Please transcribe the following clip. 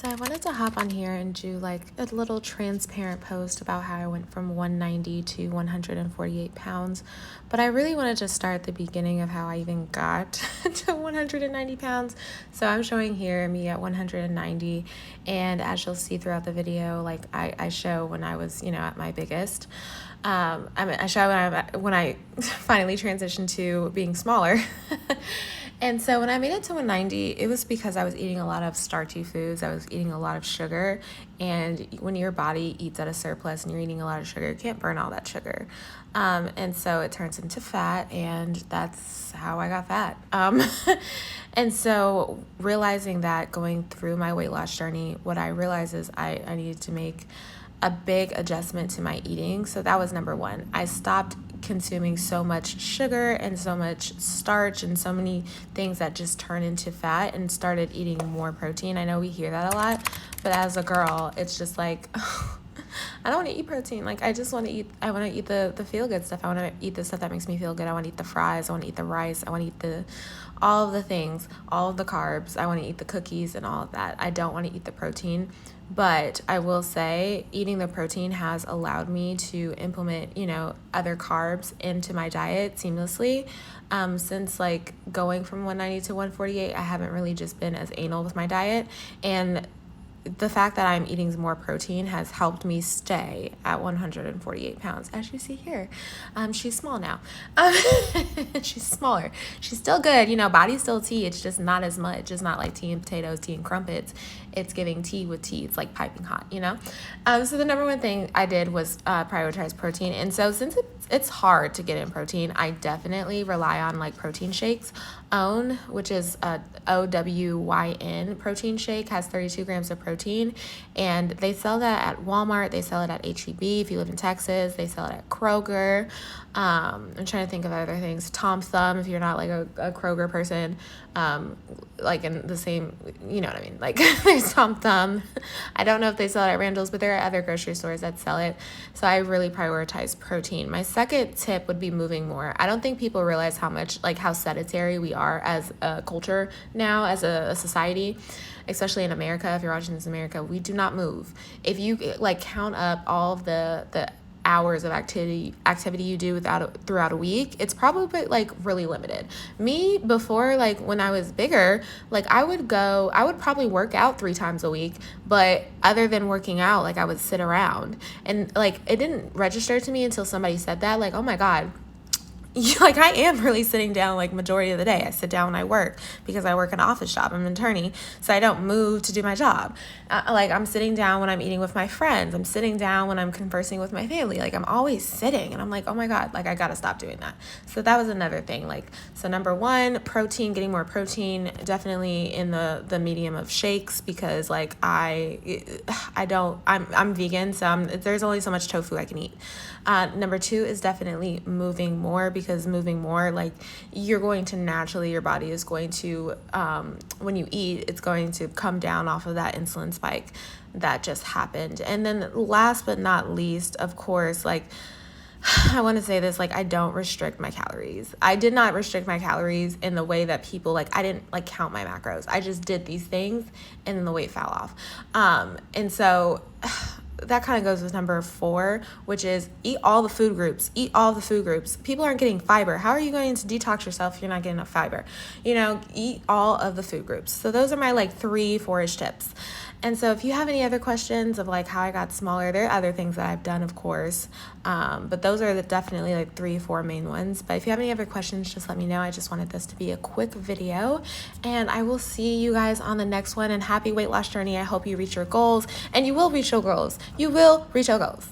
So I wanted to hop on here and do like a little transparent post about how I went from 190 to 148 pounds. But I really wanted to start at the beginning of how I even got to 190 pounds. So I'm showing here me at 190. And as you'll see throughout the video, like I show when I was, at my biggest. I show when I finally transitioned to being smaller. And so when I made it to 190, it was because I was eating a lot of starchy foods. I was eating a lot of sugar. And when your body eats at a surplus and you're eating a lot of sugar, you can't burn all that sugar. And so it turns into fat, and that's how I got fat. And so realizing that, going through my weight loss journey, what I realized is I needed to make a big adjustment to my eating. So that was number one. I stopped consuming so much sugar and so much starch and so many things that just turn into fat, and started eating more protein. I know we hear that a lot, but as a girl, it's just like, I don't want to eat protein. Like, I want to eat the feel good stuff. I want to eat the stuff that makes me feel good. I want to eat the fries. I want to eat the rice. I want to eat all of the things, all of the carbs. I want to eat the cookies and all of that. I don't want to eat the protein. But I will say, eating the protein has allowed me to implement, other carbs into my diet seamlessly. Since like going from 190 to 148, I haven't really just been as anal with my diet. And the fact that I'm eating more protein has helped me stay at 148 pounds. As you see here, she's small now. She's smaller. She's still good. Body's still tea. It's just not as much. It's not like tea and potatoes, tea and crumpets. It's giving tea with tea. It's like piping hot, So the number one thing I did was prioritize protein. And so since it's hard to get in protein, I definitely rely on like protein shakes. OWYN, which is OWYN protein shake, has 32 grams of protein, and they sell that at Walmart. They sell it at H-E-B if you live in Texas. They sell it at Kroger. I'm trying to think of other things. Tom Thumb if you're not like a Kroger person, like in the same, you know what I mean? Like there's Tom Thumb. I don't know if they sell it at Randall's, but there are other grocery stores that sell it. So I really prioritize protein. My second tip would be moving more. I don't think people realize how sedentary we are as a culture now, as a society, especially in America. If you're watching this in America, we do not move. If you count up all of the hours of activity you do throughout a week, it's probably really limited. Me, before, when I was bigger, I would probably work out 3 times a week, but other than working out, I would sit around, and it didn't register to me until somebody said that, oh my God, I am really sitting down majority of the day. I sit down when I work because I work in an office job. I'm an attorney, so I don't move to do my job. I'm sitting down when I'm eating with my friends. I'm sitting down when I'm conversing with my family. I'm always sitting, and I'm like, oh my God, I gotta stop doing that. So that was another thing. So number one, protein, getting more protein, definitely in the medium of shakes, because I'm vegan, so there's only so much tofu I can eat. Number two is definitely moving more, because moving more, you're going to naturally, your body is going to, when you eat, it's going to come down off of that insulin spike that just happened. And then last but not least, of course, I want to say this, I don't restrict my calories. I did not restrict my calories in the way that people, I didn't count my macros. I just did these things, and then the weight fell off. And so that kind of goes with number 4, which is eat all the food groups. Eat all the food groups. People aren't getting fiber. How are you going to detox yourself if you're not getting enough fiber? Eat all of the food groups. So those are my 3-4-ish tips. And so if you have any other questions of how I got smaller, there are other things that I've done, of course. But those are definitely 3-4 main ones. But if you have any other questions, just let me know. I just wanted this to be a quick video. And I will see you guys on the next one. And happy weight loss journey. I hope you reach your goals. And you will reach your goals. You will reach your goals.